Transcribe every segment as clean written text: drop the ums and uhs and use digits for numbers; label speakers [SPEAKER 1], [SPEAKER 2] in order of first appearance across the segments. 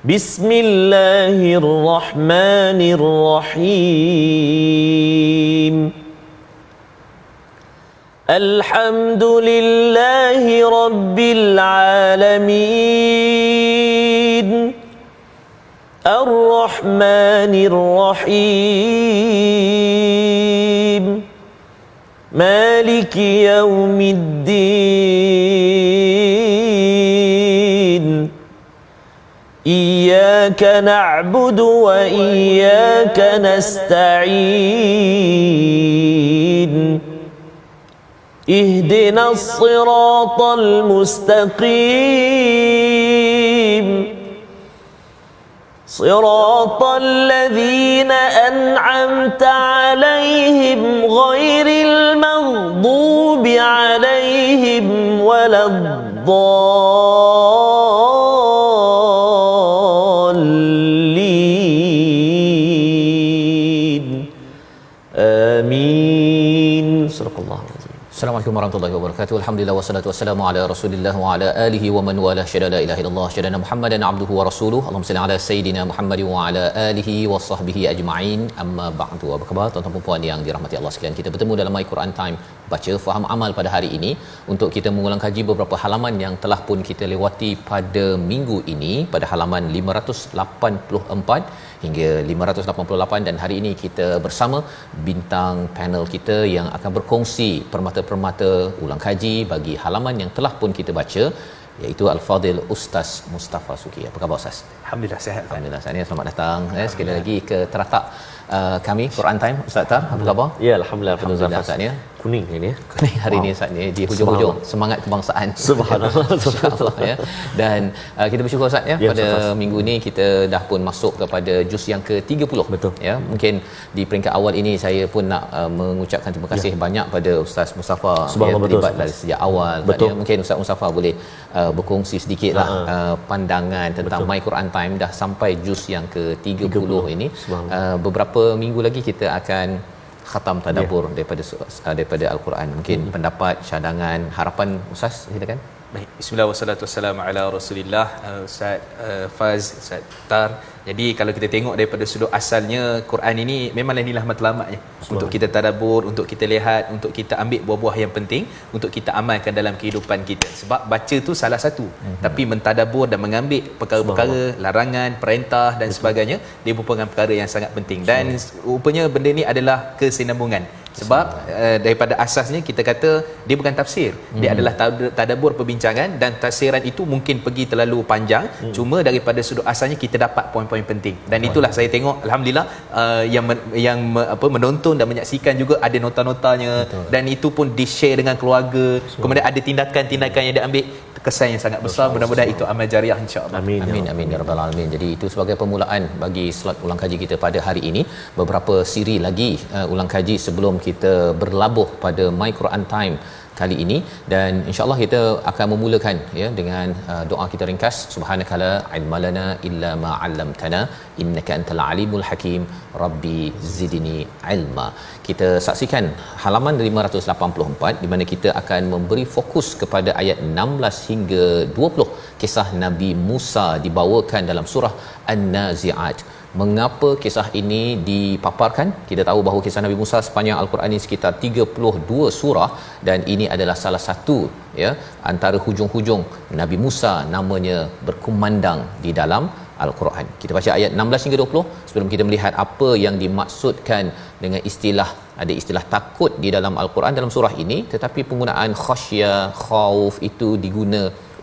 [SPEAKER 1] بسم الله الرحمن الرحيم الحمد لله رب العالمين الرحمن الرحيم مالك يوم الدين إياك نعبد وإياك نستعين اهدنا الصراط المستقيم صراط الذين أنعمت عليهم غير المغضوب عليهم ولا الضالين آمين صدق الله العظيم.
[SPEAKER 2] Assalamualaikum warahmatullahi wabarakatuh. Alhamdulillah wassalatu wassalamu ala Rasulillah wa ala alihi wa man wala syada la ilaha illallah syadana Muhammadan abduhu wa rasuluhu. Allahumma salli ala sayidina Muhammad wa ala alihi wa sahbihi ajma'in. Amma ba'du. Apa khabar tuan-tuan dan puan yang dirahmati Allah sekalian? Kita bertemu dalam My Quran Time, baca faham amal pada hari ini untuk kita mengulang kaji beberapa halaman yang telah pun kita lewati pada minggu ini pada halaman 584 hingga 588 dan hari ini kita bersama bintang panel kita yang akan berkongsi permata-permata ulang kaji bagi halaman yang telah pun kita baca, iaitu Al-Fadil Ustaz Mustafa Suki. Apa khabar Ustaz?
[SPEAKER 3] Alhamdulillah sihat.
[SPEAKER 2] Alhamdulillah. Saya selamat datang sekali lagi ke teratak kami Quran Time. Ustaz Tar, apa khabar?
[SPEAKER 1] Ya, alhamdulillah.
[SPEAKER 2] Alhamdulillah Ustaz ya.
[SPEAKER 1] Kuning ini ya.
[SPEAKER 2] Kuning hari ini Ustaz ni di hujung-hujung semangat kebangsaan.
[SPEAKER 1] Subhanallah.
[SPEAKER 2] Insya-Allah ya. Dan kita bersyukur Ustaz ya, pada
[SPEAKER 1] Ustaz.
[SPEAKER 2] minggu ini kita dah pun masuk kepada juz yang ke-30.
[SPEAKER 1] Betul.
[SPEAKER 2] Ya, mungkin di peringkat awal ini saya pun nak mengucapkan terima kasih banyak pada Ustaz Mustafa yang terlibat dari sejak awal.
[SPEAKER 1] Betul.
[SPEAKER 2] Ya, mungkin Ustaz Mustafa boleh berkongsi sedikitlah pandangan tentang My Quran Time dah sampai juz yang ke-30 ini. Beberapa minggu lagi kita akan khatam tadabbur daripada Al-Quran. Mungkin pendapat, cadangan, harapan Ustaz, silakan.
[SPEAKER 3] Baik, bismillah wassalatu wassalamu ala Rasulillah. Ustaz Faz, Ustaz Tar. Jadi kalau kita tengok daripada sudut asalnya, Quran ini memanglah inilah matlamatnya untuk kita tadabbur, untuk kita lihat, untuk kita ambil buah-buah yang penting untuk kita amalkan dalam kehidupan kita. Sebab baca tu salah satu, tapi mentadabbur dan mengambil perkara-perkara, larangan, perintah dan sebagainya, dia merupakan perkara yang sangat penting. Dan rupanya benda ni adalah kesinambungan. Sebab daripada asasnya kita kata dia bukan tafsir, dia adalah tadabbur, perbincangan, dan tafsiran itu mungkin pergi terlalu panjang. Cuma daripada sudut asalnya kita dapat poin-poin penting, dan itulah saya tengok alhamdulillah yang menonton dan menyaksikan juga ada nota-notanya. Betul. Dan itu pun di-share dengan keluarga. Kemudian ada tindakan-tindakan yang diambil, kesan yang sangat besar. Mudah-mudahan itu amal jariah insya-Allah.
[SPEAKER 2] Amin amin ya rabbal alamin. Jadi itu sebagai permulaan bagi slot ulang kaji kita pada hari ini. Beberapa siri lagi ulang kaji sebelum kita berlabuh pada My Quran Time kali ini, dan insya-Allah kita akan memulakan ya dengan doa kita ringkas. Subhanakala ilmalana illa ma 'allamtana innaka antal alimul hakim rabbi zidni ilma. Kita saksikan halaman 584 di mana kita akan memberi fokus kepada ayat 16 hingga 20, kisah Nabi Musa dibawakan dalam surah An-Nazi'at. Mengapa kisah ini dipaparkan? Kita tahu bahawa kisah Nabi Musa sepanjang Al-Quran ini sekitar 32 surah, dan ini adalah salah satu ya antara hujung-hujung Nabi Musa namanya berkumandang di dalam Al-Quran. Kita baca ayat 16 hingga 20 sebelum kita melihat apa yang dimaksudkan dengan istilah, ada istilah takut di dalam Al-Quran dalam surah ini, tetapi penggunaan khasyah, khauf itu diguna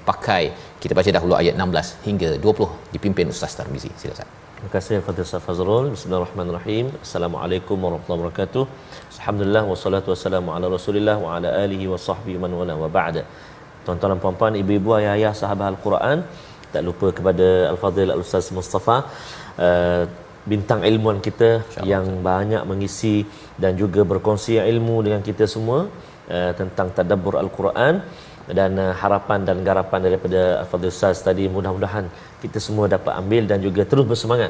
[SPEAKER 2] pakai. Kita baca dahulu ayat 16 hingga 20 dipimpin Ustaz Tarmizi. Silakan.
[SPEAKER 1] Terima kasih Fadil Ustaz Fazrul. Bismillahirrahmanirrahim. Assalamualaikum warahmatullahi wabarakatuh. Alhamdulillah wassalatu wassalamu ala Rasulillah wa ala alihi wa sahbihi man wala wa ba'da. Tuan-tuan dan puan-puan, ibu-ibu, ayah-ayah sahabat Al-Quran, tak lupa kepada Al-Fadil Al-Ustaz Mustafa, bintang ilmuan kita yang banyak mengisi dan juga berkongsi ilmu dengan kita semua tentang tadabbur Al-Quran, dan harapan dan garapan daripada Al-Fadil Ustaz tadi, mudah-mudahan kita semua dapat ambil dan juga terus bersemangat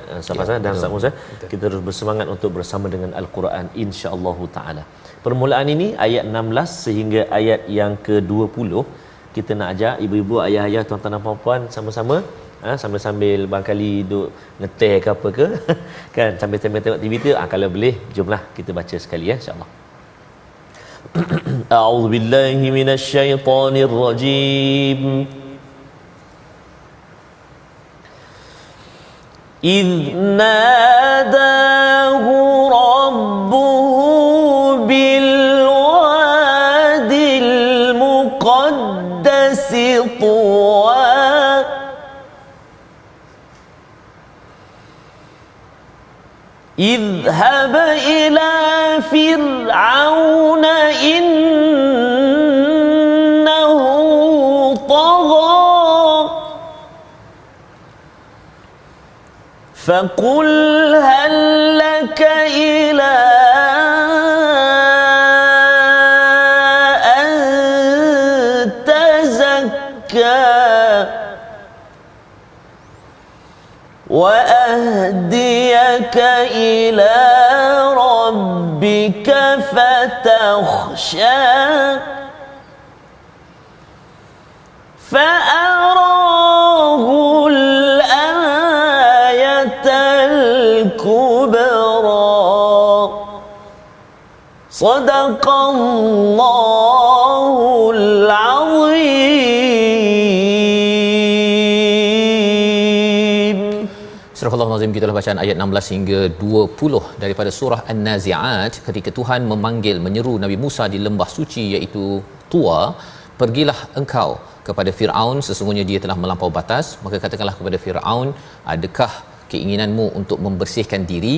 [SPEAKER 1] dan Ustaz Musa, kita terus bersemangat untuk bersama dengan Al-Quran insya-Allah taala. Permulaan ini ayat 16 sehingga ayat yang ke-20 kita nak ajak ibu-ibu, ayah-ayah, tuan-tuan dan puan-puan sama-sama sambil-sambil barangkali duk ngeteh ke apa ke kan, sambil-sambil tengok TV tu, kalau boleh jomlah kita baca sekali insya-Allah. A'udzu billahi minasyaitonir rajim. إذ ناداه ربه بالواد المقدس طوى اذهب إلى فرعون إنه طغى فقل هل لك إلى أن تزكى وأهديك إلى ربك فتخشى فأراه الآية الكبرى صدق الله العظيم.
[SPEAKER 2] Surah Al-Azim, kita telah bacaan ayat 16 hingga 20 daripada surah An-Nazi'at ketika Tuhan memanggil, menyeru Nabi Musa di lembah suci iaitu Tua, pergilah engkau kepada Firaun, sesungguhnya dia telah melampau batas. Maka katakanlah kepada Firaun, adakah keinginanmu untuk membersihkan diri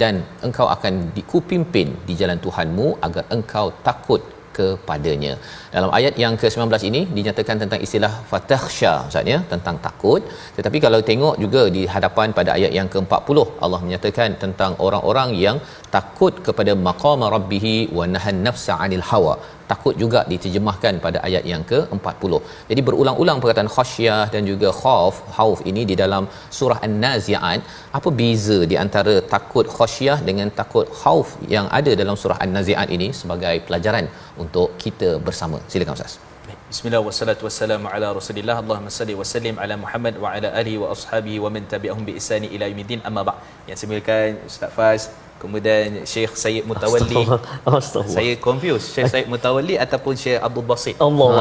[SPEAKER 2] dan engkau akan dikupimpin di jalan Tuhanmu agar engkau takut kepadanya. Dalam ayat yang ke-19 ini dinyatakan tentang istilah fatakhsha, Ustaz ya, tentang takut. Tetapi kalau tengok juga di hadapan pada ayat yang ke-40, Allah menyatakan tentang orang-orang yang takut kepada maqama rabbih wa nahan nafsa 'anil hawa. Takut juga diterjemahkan pada ayat yang ke-40. Jadi berulang-ulang perkataan khasyah dan juga khauf ini di dalam surah An-Nazi'at. Apa beza di antara takut khasyah dengan takut khauf yang ada dalam surah An-Nazi'at ini sebagai pelajaran untuk kita bersama? Silakan Ustaz.
[SPEAKER 3] Bismillah wassalatu wassalamu ala Rasulillah. Allahumma salli wa sallim ala Muhammad wa ala alihi wa ashabihi wa man tabi'ahum bi ihsani ila yaumiddin. Amma ba'd. Yang saya muliakan Ustaz Faz, kemudian Syekh Sayyid Mutawalli.
[SPEAKER 1] Astagfirullah.
[SPEAKER 3] Saya confuse Syekh Sayyid Mutawalli ataupun Syekh Abdul Basit.
[SPEAKER 1] Allah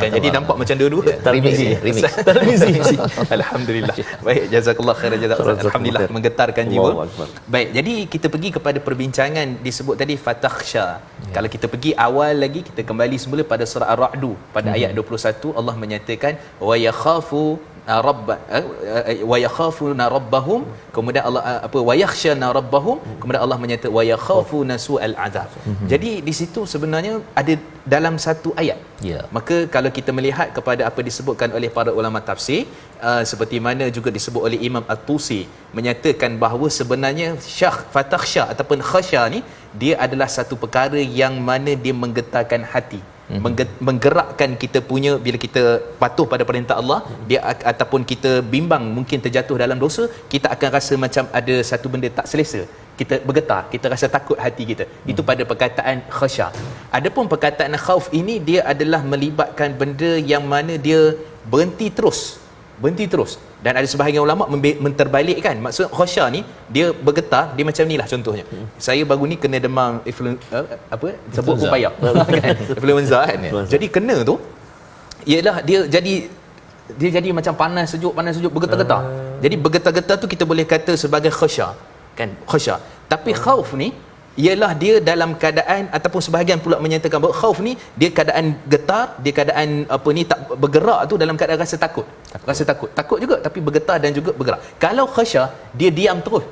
[SPEAKER 3] kan jadi nampak macam dua-dua.
[SPEAKER 2] Remix.
[SPEAKER 3] Alhamdulillah. Baik, jazakallah khairan jazakallah. Alhamdulillah, menggetarkan jiwa.
[SPEAKER 1] Allahu Akbar.
[SPEAKER 3] Baik, jadi kita pergi kepada perbincangan disebut tadi fatakhsha. Kalau kita pergi awal lagi, kita kembali semula pada surah Ar-Ra'd pada ayat 21, Allah menyatakan wa yakhafu wa yakhafuna rabbahum, kemudian Allah wa yakhshana rabbahum, kemudian Allah menyatakan wa yakhafuna su'al azab. Jadi di situ sebenarnya ada dalam satu ayat. Maka kalau kita melihat kepada apa disebutkan oleh para ulama tafsir, seperti mana juga disebut oleh Imam At-Tusi, menyatakan bahawa sebenarnya fatakhsha ataupun khasya ni dia adalah satu perkara yang mana dia menggetarkan hati, menggerakkan kita punya, bila kita patuh pada perintah Allah, dia ataupun kita bimbang mungkin terjatuh dalam dosa, kita akan rasa macam ada satu benda tak selesa, kita bergetar, kita rasa takut hati kita. Itu pada perkataan khasya. Adapun perkataan khauf ini dia adalah melibatkan benda yang mana dia berhenti terus. Dan ada sebahagian ulama menterbalikkan. Maksud khasya ni dia bergetar, dia macam inilah contohnya. Saya baru ni kena demam sebut upaya kan, influenza kan. Jadi kena tu ialah dia jadi macam panas sejuk bergetar-getar. Jadi bergetar-getar tu kita boleh kata sebagai khasya kan, khasya. Tapi khauf ni ialah dia dalam keadaan, ataupun sebahagian pula menyatakan bahawa khauf ni dia keadaan getar, dia keadaan tak bergerak tu dalam keadaan rasa takut juga tapi bergetar dan juga bergerak. Kalau khasya dia diam terus.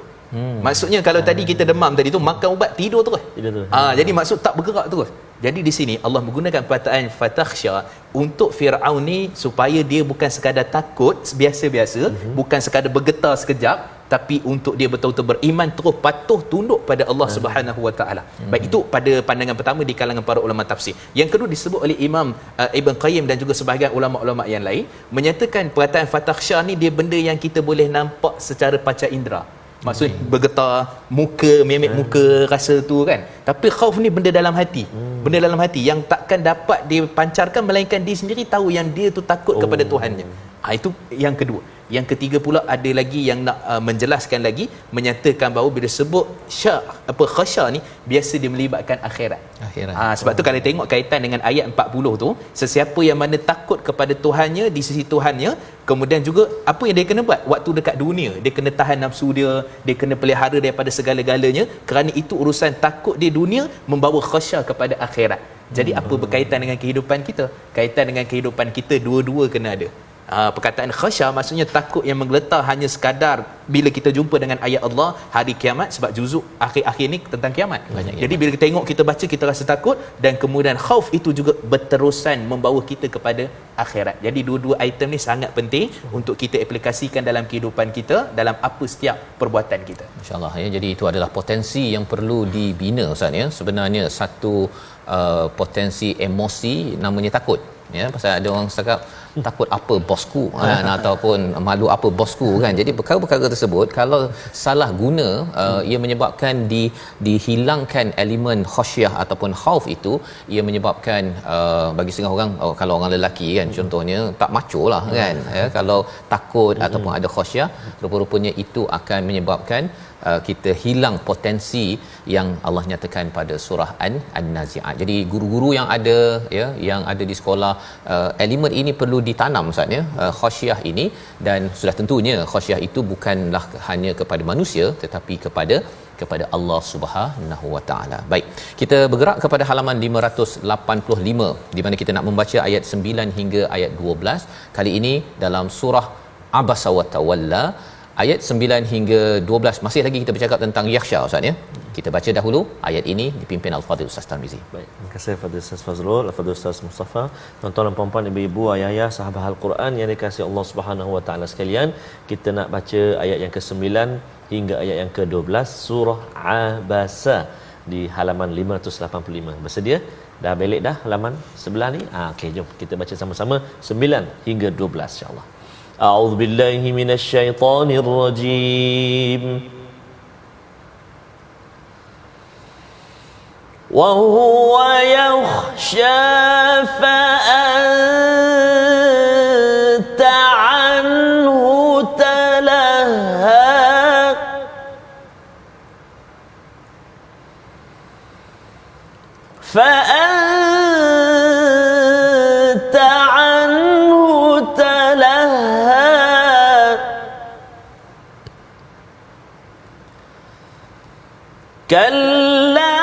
[SPEAKER 3] Maksudnya kalau tadi kita demam tadi tu, makan ubat tidur terus. Jadi maksud tak bergerak terus. Jadi di sini Allah menggunakan perkataan fatakhsha untuk Firaun ni supaya dia bukan sekadar takut biasa-biasa, bukan sekadar bergetar sekejap, tapi untuk dia betul-betul beriman, terus patuh tunduk pada Allah Subhanahu Wa Taala. Baik, itu pada pandangan pertama di kalangan para ulama tafsir. Yang kedua disebut oleh Imam Ibn Qayyim dan juga sebahagian ulama-ulama yang lain, menyatakan perkataan fatakhsha ni dia benda yang kita boleh nampak secara panca indera. Maksud bergetar muka, memek muka rasa tu kan. Tapi khauf ni benda dalam hati. Benda dalam hati yang takkan dapat dipancarkan melainkan dia sendiri tahu yang dia tu takut kepada Tuhannya. Itu yang kedua. Yang ketiga pula ada lagi yang nak menjelaskan lagi, menyatakan bahawa bila sebut khasya ni biasa dia melibatkan akhirat. Sebab tu kalau tengok kaitan dengan ayat 40 tu, sesiapa yang mana takut kepada Tuhannya, di sisi Tuhannya, kemudian juga apa yang dia kena buat waktu dekat dunia, dia kena tahan nafsu dia kena pelihara daripada segala-galanya, kerana itu urusan takut di dunia membawa khasya kepada akhirat. Jadi apa berkaitan dengan kehidupan kita? Kaitan dengan kehidupan kita dua-dua kena ada. Perkataan khasya maksudnya takut yang menggeletar hanya sekadar bila kita jumpa dengan ayat Allah hari kiamat, sebab juzuk akhir-akhir ni tentang kiamat. Jadi bila kita tengok, kita baca, kita rasa takut, dan kemudian khauf itu juga berterusan membawa kita kepada akhirat. Jadi dua-dua item ni sangat penting untuk kita aplikasikan dalam kehidupan kita, dalam apa setiap perbuatan kita.
[SPEAKER 2] Masya-Allah ya. Jadi itu adalah potensi yang perlu dibina Ustaz ya. Sebenarnya satu potensi emosi namanya takut. Ya, pasal ada orang cakap takut apa bosku kan, ataupun malu apa bosku kan. Jadi perkara-perkara tersebut kalau salah guna ia menyebabkan dihilangkan elemen khasyah ataupun khauf itu, ia menyebabkan bagi setengah orang, kalau orang lelaki kan contohnya tak macho lah kan ya, kalau takut ataupun ada khasyah, rupa-rupanya itu akan menyebabkan kita hilang potensi yang Allah nyatakan pada surah An-Nazi'at. Jadi guru-guru yang ada ya, yang ada di sekolah, elemen ini perlu ditanam Ustaz ya, khasyah ini. Dan sudah tentunya khasyah itu bukanlah hanya kepada manusia tetapi kepada Allah Subhanahu Wa Taala. Baik, kita bergerak kepada halaman 585 di mana kita nak membaca ayat 9 hingga ayat 12. Kali ini dalam surah Abasa wa Tawalla, ayat 9 hingga 12. Masih lagi kita bercakap tentang yakhsha Ustaz ya. Kita baca dahulu ayat ini dipimpin Al-Fadhil Ustaz Tarmizi.
[SPEAKER 1] Baik, terima kasih Fadil Ustaz Fazrul, Fadil Ustaz Mustafa, tuan-tuan dan puan-puan, ibu-ibu, ayah-ayah, sahabat Al-Quran yang dikasihi Allah Subhanahu Wa Taala sekalian. Kita nak baca ayat yang ke-9 hingga ayat yang ke-12 surah Abasa di halaman 585. Bersedia? Dah belik dah halaman sebelah ni? Okey, jom kita baca sama-sama 9 hingga 12 insya-Allah. أعوذ بالله من الشيطان الرجيم وهو يخشى فأنت عنه تلهى فأنت عنه تلهى كلا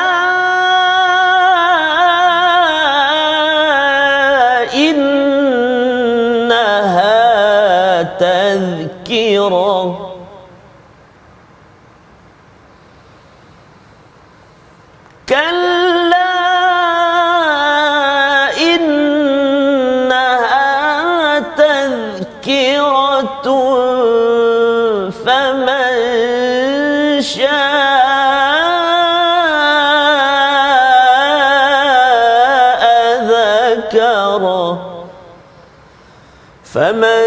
[SPEAKER 1] إنها تذكرة كلا إنها تذكرة فمن شاء ذكره فمن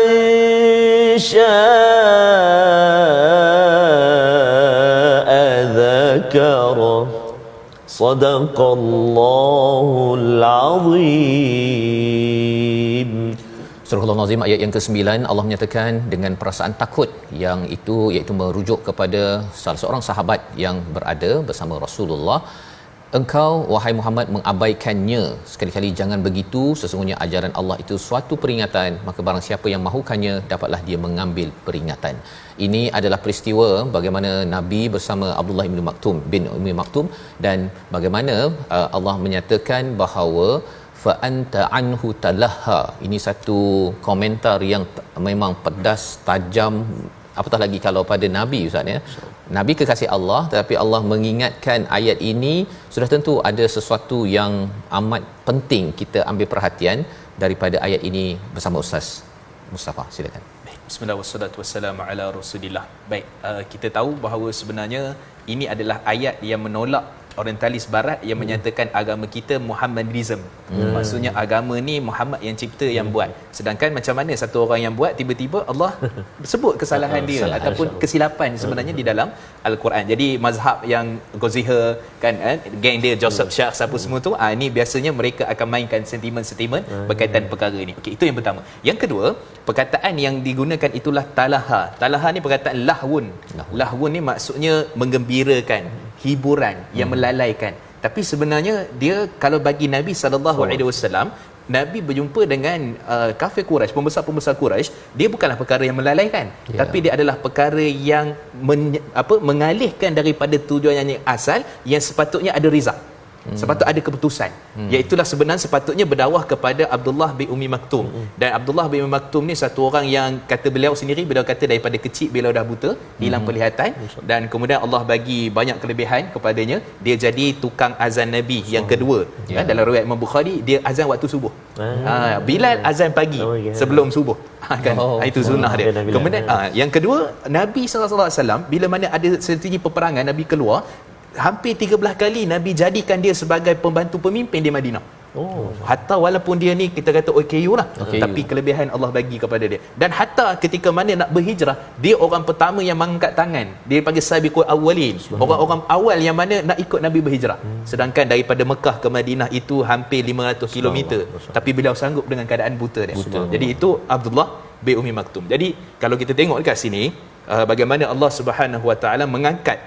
[SPEAKER 1] شاء ذكره صدق الله العظيم.
[SPEAKER 2] Surah Al-Nazim ayat yang ke-9, Allah menyatakan dengan perasaan takut yang itu iaitu merujuk kepada salah seorang sahabat yang berada bersama Rasulullah. Engkau wahai Muhammad mengabaikannya, sekali-kali jangan begitu, sesungguhnya ajaran Allah itu suatu peringatan, maka barang siapa yang mahukannya dapatlah dia mengambil peringatan. Ini adalah peristiwa bagaimana Nabi bersama Abdullah bin Ummi Maktum, dan bagaimana Allah menyatakan bahawa fa anta anhu talahha. Ini satu komentar yang memang pedas, tajam, apatah lagi kalau pada Nabi Ustaz ya. Nabi kekasih Allah, tetapi Allah mengingatkan ayat ini, sudah tentu ada sesuatu yang amat penting kita ambil perhatian daripada ayat ini bersama Ustaz Mustafa. Silakan.
[SPEAKER 3] Bismillah wassalatu wassalamu ala Rasulillah. Baik, kita tahu bahawa sebenarnya ini adalah ayat yang menolak orientalis barat yang menyatakan agama kita Muhammadism. Maksudnya agama ni Muhammad yang cipta yang buat. Sedangkan macam mana satu orang yang buat tiba-tiba Allah sebut kesalahan dia ataupun kesilapan sebenarnya di dalam Al-Quran. Jadi mazhab yang Ghaziha kan geng dia Joseph Sharp siapa semua tu ni biasanya mereka akan mainkan sentimen-sentimen berkaitan perkara ni. Okey, itu yang pertama. Yang kedua, perkataan yang digunakan itulah talaha. Talaha ni perkataan lahwun. Lahwun ni maksudnya menggembirakan, hiburan yang melalaikan. Tapi sebenarnya dia kalau bagi Nabi SAW, Nabi berjumpa dengan kafir Quraisy, pembesar-pembesar Quraisy, dia bukanlah perkara yang melalaikan, tapi dia adalah perkara yang mengalihkan daripada tujuan yang asal yang sepatutnya ada rizal. Sepatut ada keputusan. Iaitulah sebenarnya sepatutnya berdakwah kepada Abdullah bin Ummi Maktum. Dan Abdullah bin Ummi Maktum ni satu orang yang kata beliau sendiri, beliau kata daripada kecil beliau dah buta, hilang penglihatan, dan kemudian Allah bagi banyak kelebihan kepadanya. Dia jadi tukang azan Nabi yang kedua. Dalam riwayat Imam Bukhari, dia azan waktu subuh. Bilal azan pagi sebelum subuh. Itu sunnah dia. Kemudian yang kedua, Nabi SAW bila mana ada strategi peperangan, Nabi keluar hampir 13 kali Nabi jadikan dia sebagai pembantu pemimpin di Madinah. Hatta walaupun dia ni kita kata OKU lah, tapi kelebihan Allah bagi kepada dia. Dan hatta ketika mana nak berhijrah, dia orang pertama yang mengangkat tangan. Dia panggil sabiqul awwalin, orang-orang awal yang mana nak ikut Nabi berhijrah. Sedangkan daripada Mekah ke Madinah itu hampir 500 km, tapi beliau sanggup dengan keadaan buta dia. Jadi itu Abdullah bin Ummi Maktum. Jadi kalau kita tengok dekat sini, bagaimana Allah Subhanahu Wa Taala mengangkat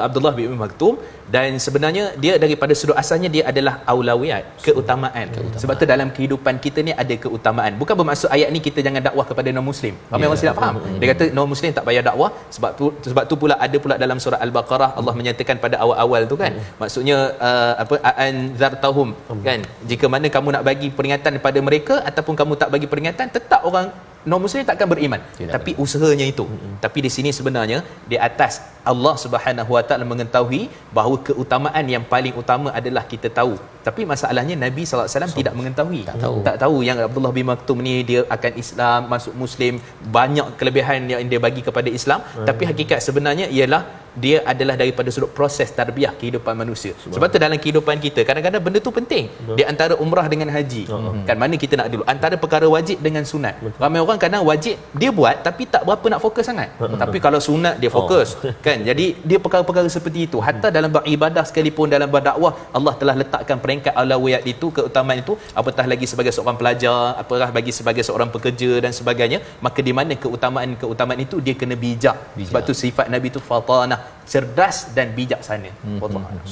[SPEAKER 3] Abdullah bin Ummi Maktum, dan sebenarnya dia daripada sudut asalnya dia adalah aulawiyat, keutamaan. Sebab tu dalam kehidupan kita ni ada keutamaan. Bukan bermaksud ayat ni kita jangan dakwah kepada non muslim. Ramai orang silap faham. Dia kata non muslim tak payah dakwah, sebab tu pula ada pula dalam surah Al-Baqarah Allah menyatakan pada awal-awal tu kan. Maksudnya anzartahum kan, jika mana kamu nak bagi peringatan kepada mereka ataupun kamu tak bagi peringatan, tetap orang non muslim takkan beriman. Tapi usahanya itu. Tapi di sini sebenarnya di atas Allah Subhanahu Wa Taala mengetahui bahawa keutamaan yang paling utama adalah kita tahu. Tapi masalahnya Nabi sallallahu alaihi wasallam tidak mengetahui. Tak tahu yang Abdullah bin Maktum ni dia akan Islam, masuk Muslim, banyak kelebihan yang dia bagi kepada Islam. Tapi hakikat sebenarnya ialah dia adalah daripada sudut proses tarbiyah kehidupan manusia. Sebab tu dalam kehidupan kita kadang-kadang benda tu penting. Di antara umrah dengan haji. Kan mana kita nak dulu, antara perkara wajib dengan sunat. Ramai orang kadang wajib dia buat tapi tak berapa nak fokus sangat. Tapi kalau sunat dia fokus kan. Jadi dia perkara-perkara seperti itu. Hatta dalam beribadah sekalipun, dalam berdakwah, Allah telah letakkan peringkat aulawiyat itu, keutamaan itu, apatah lagi sebagai seorang pelajar, apatah bagi sebagai seorang pekerja dan sebagainya. Maka di mana keutamaan itu dia kena bijak. Sebab tu sifat Nabi itu fatanah, cerdas dan bijaksana.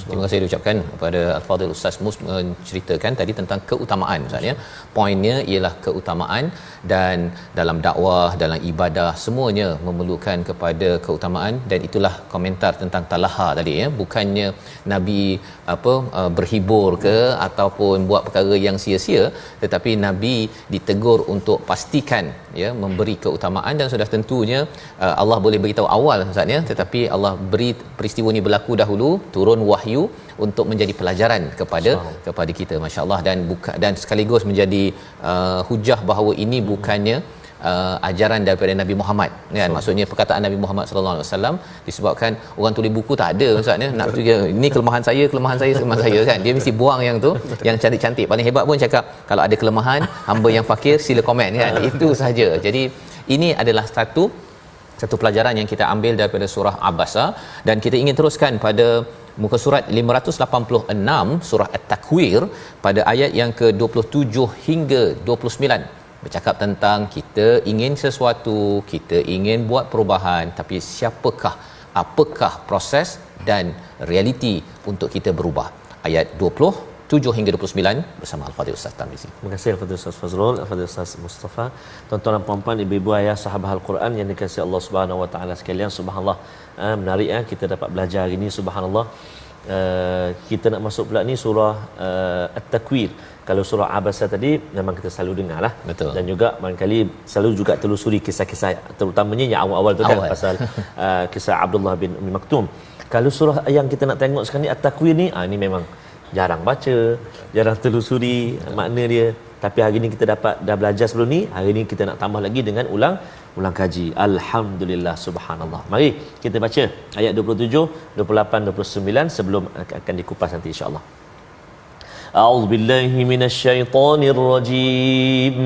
[SPEAKER 2] Terima kasih diucapkan kepada Al-Fadhil Ustaz Mus menceritakan tadi tentang keutamaan. Maksudnya poinnya ialah keutamaan, dan dalam dakwah, dalam ibadah semuanya memerlukan kepada keutamaan. Dan itulah komentar tentang talaha tadi ya. Bukannya Nabi berhibur ke ataupun buat perkara yang sia-sia, tetapi Nabi ditegur untuk pastikan ya memberi keutamaan. Dan sudah tentunya Allah boleh beritahu awal Ustaz ya, tetapi Allah beri peristiwa ini berlaku dahulu, turun wahyu untuk menjadi pelajaran kepada kita, masya-Allah, dan sekaligus menjadi hujah bahawa ini bukannya ajaran daripada Nabi Muhammad kan. Maksudnya perkataan Nabi Muhammad sallallahu alaihi wasallam disebabkan orang tulis buku tak ada Ustaz ya, nak ini kelemahan saya kan, dia mesti buang yang tu yang cantik-cantik. Paling hebat pun cakap kalau ada kelemahan hamba yang fakir sila komen kan. Itu sahaja. Jadi ini adalah satu pelajaran yang kita ambil daripada surah Abasa, dan kita ingin teruskan pada muka surat 586 surah At-Takwir pada ayat yang ke-27 hingga 29, bercakap tentang kita ingin sesuatu, kita ingin buat perubahan, tapi apakah proses dan realiti untuk kita berubah. Ayat 27 hingga 29 bersama Al-Fadhil Ustaz Tarmizi.
[SPEAKER 1] Terima kasih Al-Fadhil Ustaz Fazrul, Al-Fadhil Ustaz Mustafa. Tuan-tuan dan puan-puan, ibu-ibu, ayah, sahabat Al-Quran yang dikasihi Allah Subhanahu Wa Taala sekalian, subhanallah, menarik kita dapat belajar hari ini, subhanallah. Kita nak masuk pula ni surah At-Takwir. Kalau surah Abasa tadi memang kita selalu dengar lah.
[SPEAKER 2] Betul.
[SPEAKER 1] Dan juga barangkali selalu juga telusuri kisah-kisah, terutamanya yang awal-awal tu kan, pasal kisah Abdullah bin Ummi Maktum. Kalau surah yang kita nak tengok sekarang ni At-Takwir ni, ni memang jarang baca, jarang telusuri makna dia. Tapi hari ni kita dah belajar sebelum ni, hari ni kita nak tambah lagi dengan ulang kaji. Alhamdulillah, subhanallah. Mari kita baca ayat 27, 28, 29 sebelum akan dikupas nanti insya-Allah. A'udzu billahi minasyaitonir rajim.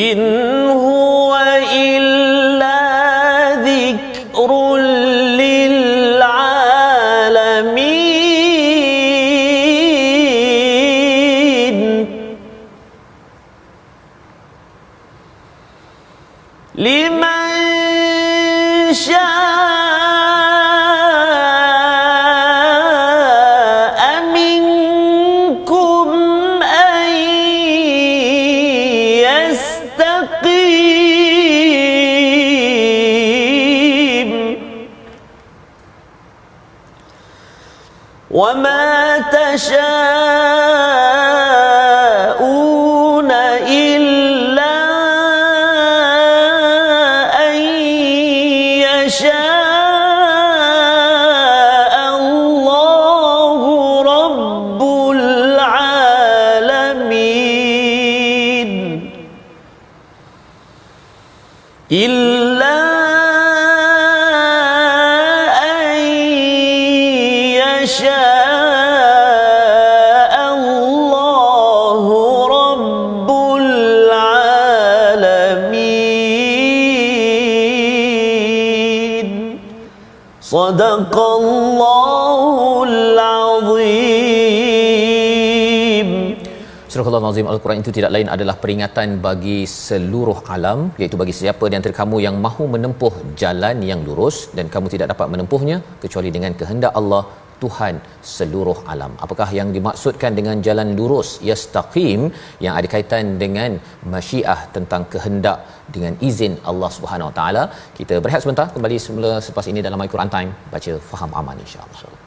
[SPEAKER 1] In huwa illa dzikrul lil alamin. Liman syaa'a minkum an yastaqim. Wa ma tasha'una illa an yasha'a Allahu rabbul alamin. Illa an yasha'a Allahu rabbul alamin. Sadaqallahul azim.
[SPEAKER 2] Surah Al-Azim Al-Quran itu tidak lain adalah peringatan bagi seluruh alam, iaitu bagi siapa di antara kamu yang mahu menempuh jalan yang lurus dan kamu tidak dapat menempuhnya kecuali dengan kehendak Allah, Tuhan seluruh alam. Apakah yang dimaksudkan dengan jalan lurus yastaqim, yang ada kaitan dengan masyiah, tentang kehendak dengan izin Allah Subhanahu Wa Taala. Kita berehat sebentar, kembali semula selepas ini dalam Al-Quran Time, baca faham aman insya-Allah.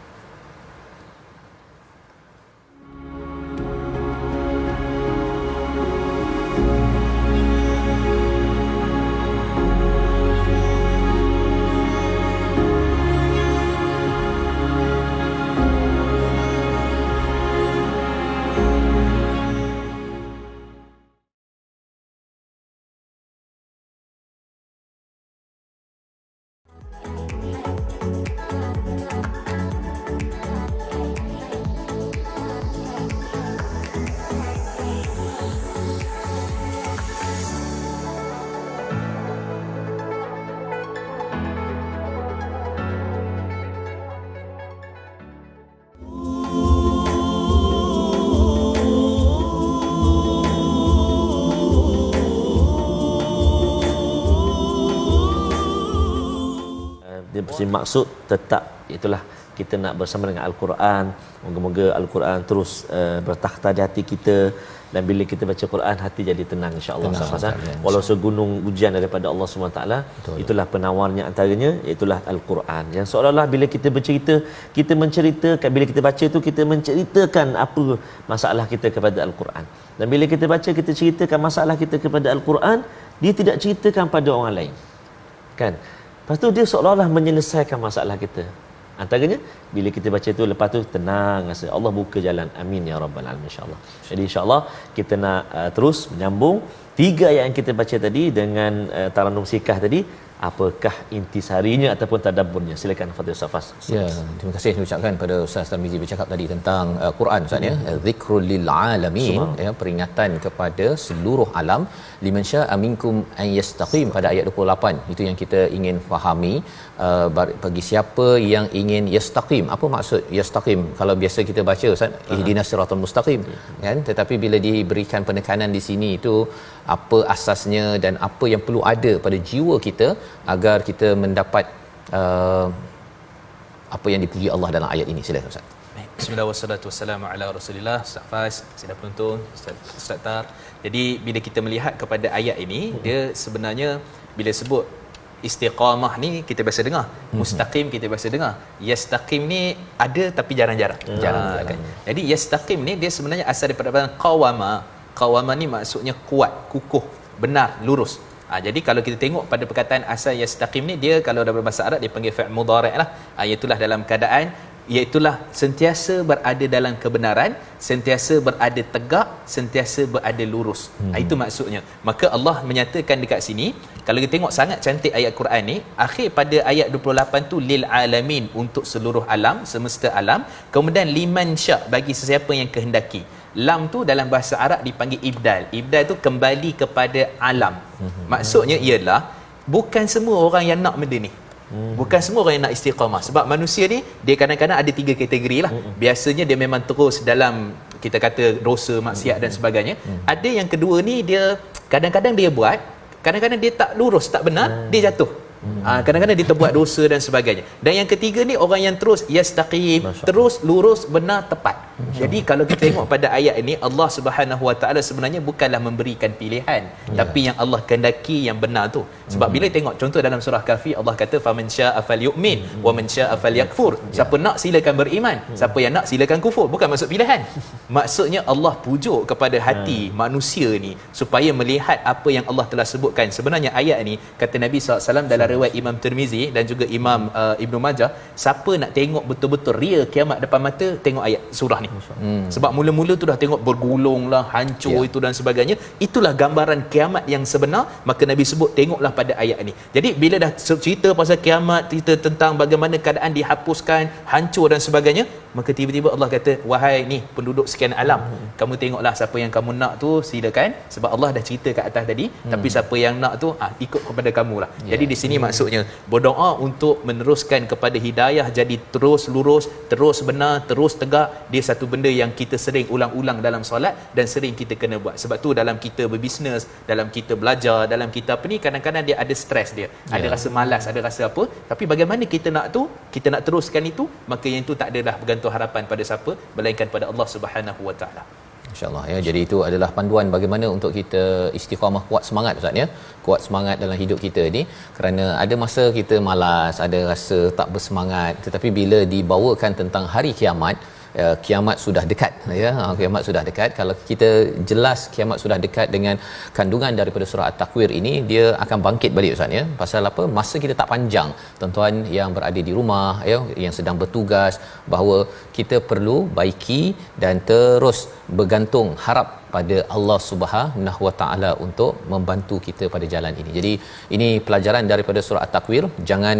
[SPEAKER 1] Dia mesti maksud tetap, itulah kita nak bersama dengan Al-Quran. Moga-moga Al-Quran terus bertakhta di hati kita, dan bila kita baca Quran hati jadi tenang insya-Allah. Walau segunung ujian daripada Allah SWT, itulah penawarnya antaranya, itulah Al-Quran. Yang seolah-olah bila kita bercerita, kita menceritakan, bila kita baca tu kita menceritakan apa masalah kita kepada Al-Quran. Dan bila kita baca, kita ceritakan masalah kita kepada Al-Quran, dia tidak ceritakan pada orang lain. Kan? Lepas tu dia seolah-olah menyelesaikan masalah kita. Antaranya bila kita baca itu, lepas tu tenang rasa Allah buka jalan. Amin ya rabbal alamin insya-Allah. Jadi insya-Allah kita nak terus menyambung 3 ayat yang kita baca tadi dengan Tarannum Sikah tadi. Apakah intisarinya ataupun tadabburnya? Silakan Fadil Safas.
[SPEAKER 2] Ya, terima kasih diucapkan pada Ustaz Tarmizi bercakap tadi tentang Quran Ustaz ya. Zikrul lil alamin, ya, peringatan kepada seluruh alam. Liman syaa minkum an yastaqim, pada ayat 28. Itu yang kita ingin fahami. Bagi siapa yang ingin yastaqim, apa maksud yastaqim? Kalau biasa kita baca Ustaz, ihdinas siratal mustaqim, kan? Tetapi bila diberikan penekanan di sini itu apa asasnya dan apa yang perlu ada pada jiwa kita agar kita mendapat apa yang dipuji Allah dalam ayat ini. Silakan Ustaz.
[SPEAKER 3] Bismillah wassalatu wassalamu ala Rasulillah. Ustaz Faz, sidang penonton, Ustaz Tar. Jadi bila kita melihat kepada ayat ini, dia sebenarnya bila sebut istiqamah ni kita biasa dengar, mustaqim kita biasa dengar, yastaqim ni ada tapi jarang-jarang. Kan? Jadi yastaqim ni dia sebenarnya asal daripada qawama. Qawama ni maksudnya kuat, kukuh, benar, lurus. Jadi kalau kita tengok pada perkataan asal yastaqim ni, dia kalau dalam bahasa Arab dia panggil fi'il mudhari' lah. Iaitulah dalam keadaan, iaitulah sentiasa berada dalam kebenaran, sentiasa berada tegak, sentiasa berada lurus. Itu maksudnya. Maka Allah menyatakan dekat sini, kalau kita tengok sangat cantik ayat Quran ni, akhir pada ayat 28 tu lil alamin, untuk seluruh alam, semesta alam. Kemudian liman sya', bagi sesiapa yang kehendaki. Lam tu dalam bahasa Arab dipanggil ibdal. Ibdal tu kembali kepada alam. Maksudnya ialah bukan semua orang yang nak benda ni. Bukan semua orang yang nak istiqamah. Sebab manusia ni, dia kadang-kadang ada 3 kategori lah. Biasanya dia memang terus dalam, kita kata, dosa, maksiat dan sebagainya. Ada yang kedua ni, dia kadang-kadang dia buat, kadang-kadang dia tak lurus, tak benar, dia jatuh. Kadang-kadang dia terbuat dosa dan sebagainya. Dan yang ketiga ni, orang yang terus yastaqim, terus lurus, benar, tepat. Jadi kalau kita tengok pada ayat ini, Allah Subhanahu Wa Taala sebenarnya bukanlah memberikan pilihan, tapi yang Allah kehendaki yang benar tu. Sebab bila tengok contoh dalam surah Kahfi, Allah kata faman syaa'a falyu'min wa man syaa'a falyakfur. Siapa nak silakan beriman, siapa yang nak silakan kufur. Bukan maksud pilihan. Maksudnya Allah pujuk kepada hati manusia ni supaya melihat apa yang Allah telah sebutkan. Sebenarnya ayat ni, kata Nabi SAW dalam riwayat Imam Tirmizi dan juga Imam Ibnu Majah, siapa nak tengok betul-betul real kiamat depan mata, tengok ayat surah ni. Sebab mula-mula tu dah tengok bergulung lah, hancur itu dan sebagainya. Itulah gambaran kiamat yang sebenar. Maka Nabi sebut tengoklah pada ayat ni. Jadi bila dah cerita pasal kiamat, cerita tentang bagaimana keadaan dihapuskan, hancur dan sebagainya, maka tiba-tiba Allah kata, wahai ni penduduk sekian alam, kamu tengoklah siapa yang kamu nak tu silakan. Sebab Allah dah cerita kat atas tadi, tapi siapa yang nak tu ikut kepada kamu lah. Jadi di sini maksudnya berdoa untuk meneruskan kepada hidayah, jadi terus lurus, terus benar, terus tegak. Dia satu benda yang kita sering ulang-ulang dalam solat dan sering kita kena buat. Sebab tu dalam kita berbisnes, dalam kita belajar, dalam kita apa ni, kadang-kadang dia ada stres dia, ada rasa malas, ada rasa apa. Tapi bagaimana kita nak tu, kita nak teruskan itu, maka yang itu tak adalah bergantung harapan pada siapa, melainkan pada Allah Subhanahu Wa Taala.
[SPEAKER 2] InsyaAllah ya. Jadi itu adalah panduan bagaimana untuk kita istiqamah, kuat semangat Ustaz ya. Kuat semangat dalam hidup kita ni, kerana ada masa kita malas, ada rasa tak bersemangat, tetapi bila dibawakan tentang hari kiamat, kiamat sudah dekat ya. Kiamat sudah dekat. Kalau kita jelas kiamat sudah dekat dengan kandungan daripada surah At-Takwir ini, dia akan bangkit balik Ustaz ya. Pasal apa? Masa kita tak panjang. Tuan-tuan yang berada di rumah ya, yang sedang bertugas, bahawa kita perlu baiki dan terus bergantung harap pada Allah Subhanahu Wa Taala untuk membantu kita pada jalan ini. Jadi ini pelajaran daripada surah At-Takwir. Jangan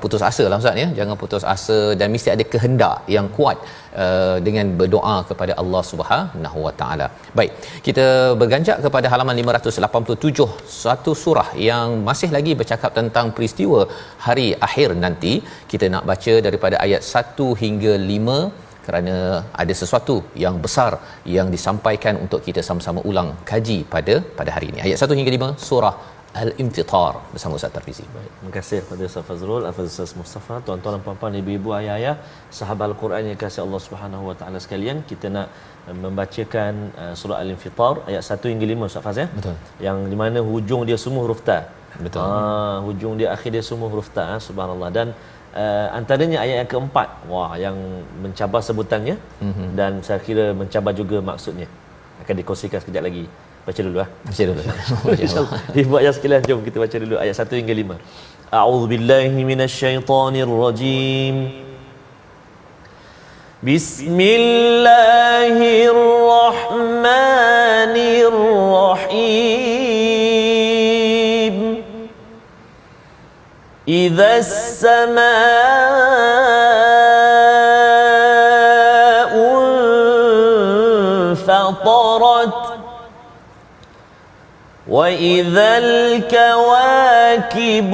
[SPEAKER 2] putus asa lah Ustaz ya. Jangan putus asa, dan mesti ada kehendak yang kuat dengan berdoa kepada Allah Subhanahu Wa Taala. Baik, kita berganjak kepada halaman 587, satu surah yang masih lagi bercakap tentang peristiwa hari akhir nanti. Kita nak baca daripada ayat 1 hingga 5, kerana ada sesuatu yang besar yang disampaikan untuk kita sama-sama ulang kaji pada hari ini. Ayat 1 hingga 5 surah Al-Infitar bersama Ustaz Tarfizi.
[SPEAKER 1] Baik, terima kasih kepada Ustaz Fazrul, Ustaz Mustafa, tuan-tuan dan puan-puan, ibu-ibu, ayah-ayah, sahabat Al-Quran yang kasih Allah Subhanahu Wa Taala sekalian. Kita nak membacakan surah Al-Infitar ayat 1 hingga 5 Ustaz Faz ya. Betul. Yang di mana hujung dia semua huruf ta. Betul. Hujung dia, akhir dia semua huruf ta, subhanallah. Dan antaranya ayat yang keempat, yang mencabar sebutannya, dan saya kira mencabar juga maksudnya. Akan dikongsikan sekejap lagi. Baca dulu
[SPEAKER 2] Baca dulu.
[SPEAKER 1] Ibu ayah sekalian, jom kita baca dulu ayat 1 hingga 5. A'udzubillahi minasyaitonirrajim. Bismillahirrahmanirrahim. إذا السماء انفطرت وإذا الكواكب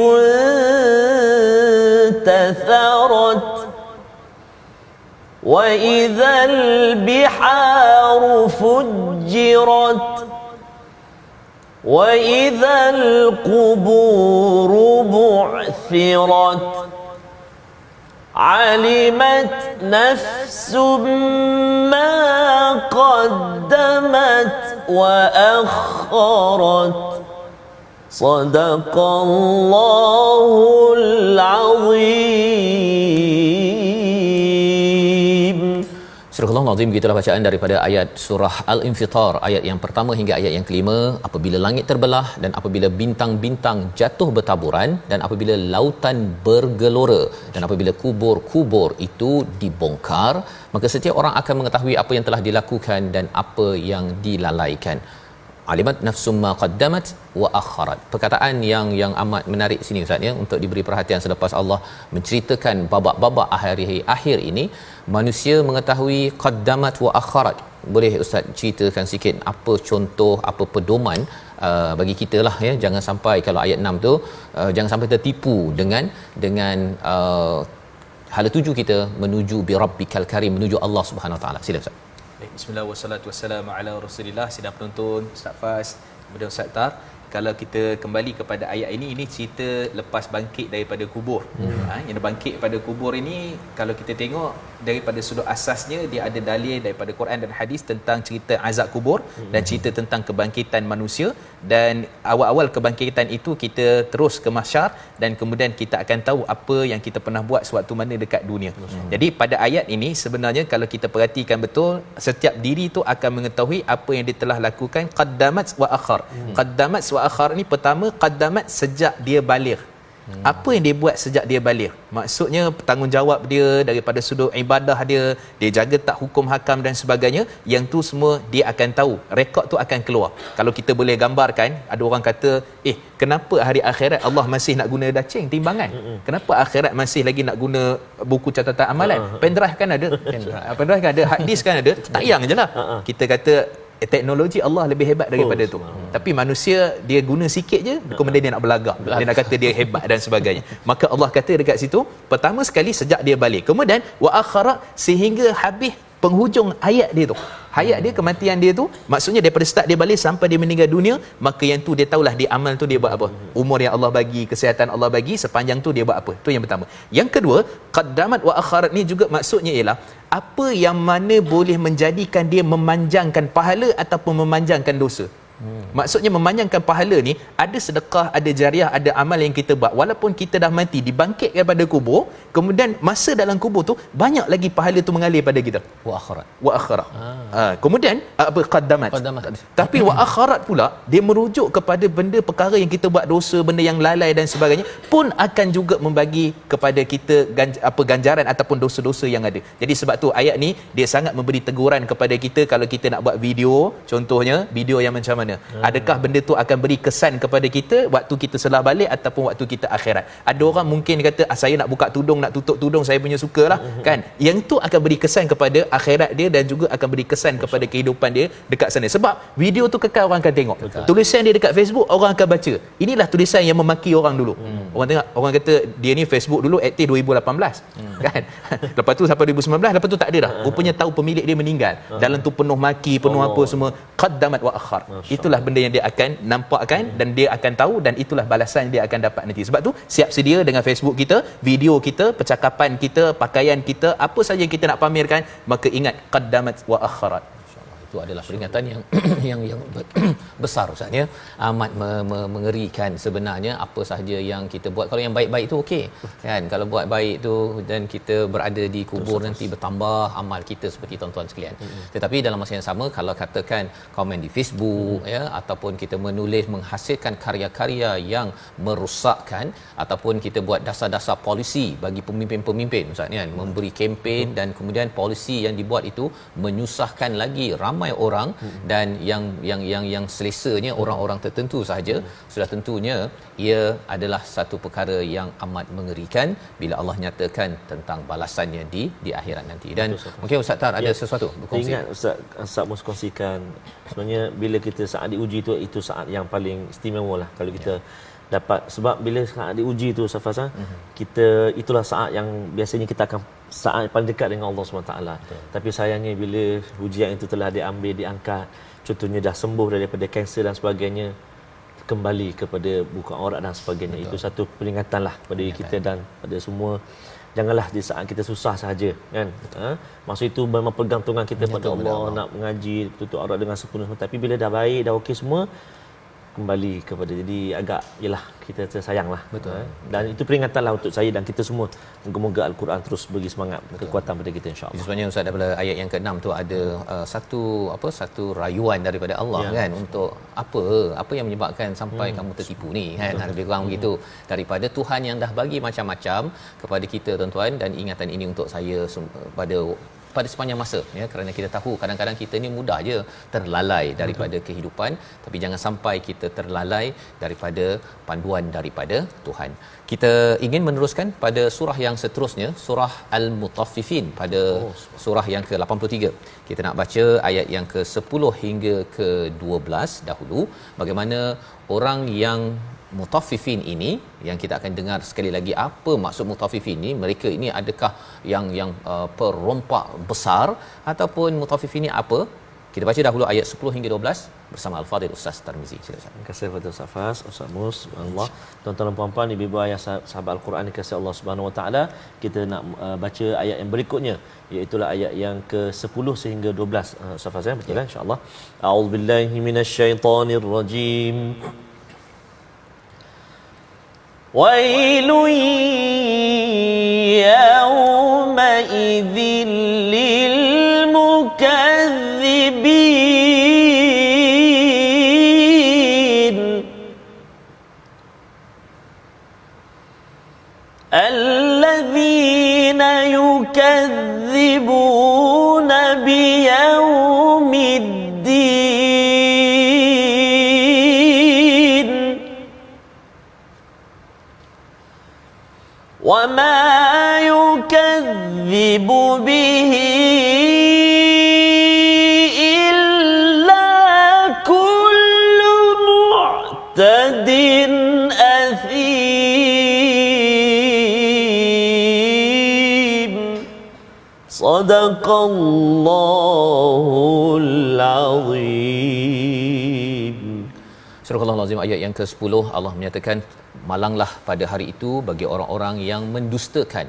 [SPEAKER 1] انتثرت وإذا البحار فجرت وإذا القبور بعثرت علمت نفس ما قدمت وأخرت صدق الله العظيم.
[SPEAKER 2] Astagfirullahalazim, begitulah bacaan daripada ayat surah Al-Infitar ayat yang pertama hingga ayat yang kelima. Apabila langit terbelah dan apabila bintang-bintang jatuh bertaburan dan apabila lautan bergelora dan apabila kubur-kubur itu dibongkar, maka setiap orang akan mengetahui apa yang telah dilakukan dan apa yang dilalaikan. Alimat nafsum ma qaddamat wa akharat. Perkataan yang amat menarik sini Ustaz ya, untuk diberi perhatian selepas Allah menceritakan babak-babak akhir ini, manusia mengetahui qaddamat wa akharat. Boleh Ustaz ceritakan sikit apa contoh, apa pedoman bagi kita lah ya, jangan sampai kalau ayat 6 tu jangan sampai tertipu dengan hala tuju kita menuju bi rabbikal karim, menuju Allah Subhanahu Wa Taala. Sila Ustaz.
[SPEAKER 3] Bismillah wassalatu wassalamu ala Rasulillah. Sidang penonton, Ustaz Faz, kemudian Ustaz Tar, kalau kita kembali kepada ayat ini cerita lepas bangkit daripada kubur. Yang bangkit daripada kubur ini, kalau kita tengok daripada sudut asasnya, dia ada dalil daripada Quran dan hadis tentang cerita azab kubur dan cerita tentang kebangkitan manusia. Dan awal-awal kebangkitan itu kita terus ke mahsyar dan kemudian kita akan tahu apa yang kita pernah buat sewaktu mana dekat dunia. Jadi pada ayat ini sebenarnya kalau kita perhatikan betul, setiap diri itu akan mengetahui apa yang dia telah lakukan, qaddamat wa akhar. Qaddamat wa akhar ni pertama, qaddamat sejak dia baligh. Apa yang dia buat sejak dia baligh? Maksudnya tanggungjawab dia daripada sudut ibadah dia jaga tak hukum hakam dan sebagainya, yang tu semua dia akan tahu, rekod tu akan keluar. Kalau kita boleh gambarkan, ada orang kata, kenapa hari akhirat Allah masih nak guna dacing timbangan? Kenapa akhirat masih lagi nak guna buku catatan amalan? Pendrive kan ada, pendrive kan ada, hard disk kan ada, tayang je lah. Kita kata teknologi Allah lebih hebat daripada tu. Tapi manusia dia guna sikit je, kemudian dia nak berlagak. Dia nak kata dia hebat dan sebagainya. Maka Allah kata dekat situ, pertama sekali sejak dia balik. Kemudian wa akhara, sehingga habis penghujung hayat dia tu. Hayat dia, kematian dia tu, maksudnya daripada start dia balik sampai dia meninggal dunia, maka yang tu dia tahulah dia amal tu dia buat apa. Umur yang Allah bagi, kesihatan Allah bagi, sepanjang tu dia buat apa. Tu yang pertama. Yang kedua, qaddamat wa akharat ni juga maksudnya ialah apa yang mana boleh menjadikan dia memanjangkan pahala ataupun memanjangkan dosa. Maksudnya memanjangkan pahala ni, ada sedekah, ada jariah, ada amal yang kita buat walaupun kita dah mati, dibangkitkan daripada kubur, kemudian masa dalam kubur tu banyak lagi pahala tu mengalir pada kita.
[SPEAKER 2] Wa akharat.
[SPEAKER 3] Wa akharat. Kemudian apa, qaddamat. Tapi wa akharat pula dia merujuk kepada benda perkara yang kita buat dosa, benda yang lalai dan sebagainya, pun akan juga membagi kepada kita ganjaran ataupun dosa-dosa yang ada. Jadi sebab tu ayat ni dia sangat memberi teguran kepada kita kalau kita nak buat video, contohnya video yang macam mana. Adakah benda tu akan beri kesan kepada kita waktu kita selah balik ataupun waktu kita akhirat? Ada orang mungkin kata, saya nak buka tudung, nak tutup tudung, saya punya sukalah, kan? Yang tu akan beri kesan kepada akhirat dia dan juga akan beri kesan kepada kehidupan dia dekat sana. Sebab video tu kekal orang akan tengok. Tulisan dia dekat Facebook orang akan baca. Inilah tulisan yang memaki orang dulu. Orang tengok, orang kata dia ni Facebook dulu aktif 2018. Kan? Lepas tu sampai 2019, lepas tu tak ada dah. Rupanya tahu pemilik dia meninggal. Dalam tu penuh maki, penuh apa semua. Qaddamat wa akhar. Itulah benda yang dia akan nampakkan dan dia akan tahu, dan itulah balasan yang dia akan dapat nanti. Sebab tu siap sedia dengan Facebook kita, video kita, percakapan kita, pakaian kita, apa saja kita nak pamerkan, maka ingat qaddamat wa akharat.
[SPEAKER 2] Itu adalah peringatan yang besar Ustaz ya. Amat mengerikan sebenarnya apa sahaja yang kita buat. Kalau yang baik-baik tu okey kan, kalau buat baik tu dan kita berada di kubur nanti bertambah amal kita seperti tuan-tuan sekalian. Tetapi dalam masa yang sama, kalau katakan komen di Facebook ya, ataupun kita menulis menghasilkan karya-karya yang merosakkan, ataupun kita buat dasar-dasar polisi bagi pemimpin-pemimpin Ustaz kan, memberi kempen dan kemudian polisi yang dibuat itu menyusahkan lagi ramai orang, dan yang selesanya orang-orang tertentu sahaja, sudah tentunya ia adalah satu perkara yang amat mengerikan bila Allah nyatakan tentang balasannya di akhirat nanti. Dan mungkin Ustaz Tar ada sesuatu berkongsi.
[SPEAKER 1] Ingat Ustaz Mus kongsikan, sebenarnya bila kita saat diuji itu saat yang paling istimewa lah kalau kita dapat. Sebab bila saat diuji tu Ustaz, kita itulah saat yang biasanya kita akan saat paling dekat dengan Allah SWT. Tapi sayangnya bila ujian itu telah diambil, diangkat, contohnya dah sembuh daripada kanser dan sebagainya, kembali kepada buka aurat dan sebagainya. Itu satu peringatan lah pada kita dan pada semua. Janganlah di saat kita susah sahaja kan, maksud itu memang pergantungan kita pada Allah, nak mengaji, tutup aurat dengan sempurna. Tapi bila dah baik, dah okey semua, kembali kepada, jadi agak yalah kita tersayanglah.
[SPEAKER 2] Betul.
[SPEAKER 1] Dan itu peringatanlah untuk saya dan kita semua. Moga-moga Al-Quran terus bagi semangat, kekuatan pada kita, insya-Allah.
[SPEAKER 2] Itu sebenarnya Ustaz, daripada ayat yang ke-6 tu ada satu rayuan daripada Allah, kan, untuk apa yang menyebabkan sampai kamu tertipu ni, kan. Lebih kurang begitu, daripada Tuhan yang dah bagi macam-macam kepada kita, tuan-tuan, dan ingatan ini untuk saya pada sepanjang masa, ya, kerana kita tahu kadang-kadang kita ni mudah je terlalai daripada kehidupan, tapi jangan sampai kita terlalai daripada panduan daripada Tuhan. Kita ingin meneruskan pada surah yang seterusnya, surah Al-Mutaffifin, pada surah yang ke-83. Kita nak baca ayat yang ke-10 hingga ke-12 dahulu, bagaimana orang yang mutaffifin ini, yang kita akan dengar sekali lagi apa maksud mutaffifin ini. Mereka ini adakah yang perompak besar, ataupun mutaffifin ini apa? Kita baca dahulu ayat 10 hingga 12 bersama Al-Fadhil Ustaz Tarmizi. Silakan.
[SPEAKER 1] Terima kasih kepada Ustaz Fas, Ustaz Mus, Allah. Tuan-tuan dan puan-puan, ibu-ibu ayah sahabat Al-Quran dikasihi Allah Subhanahu Wa Taala, kita nak baca ayat yang berikutnya, iaitu ayat yang ke-10 sehingga 12. Ustaz Fas, betul kan, insya-Allah. A'udzubillahi minasyaitonirrajim. ويل يومئذ للمكذبين الذين يكذبون بيوم الدين وما يكذب به إلا كل معتد أثيم صدق الله العظيم.
[SPEAKER 2] Surah Al-Azim ayat yang ke-10, Allah menyatakan, malanglah pada hari itu bagi orang-orang yang mendustakan,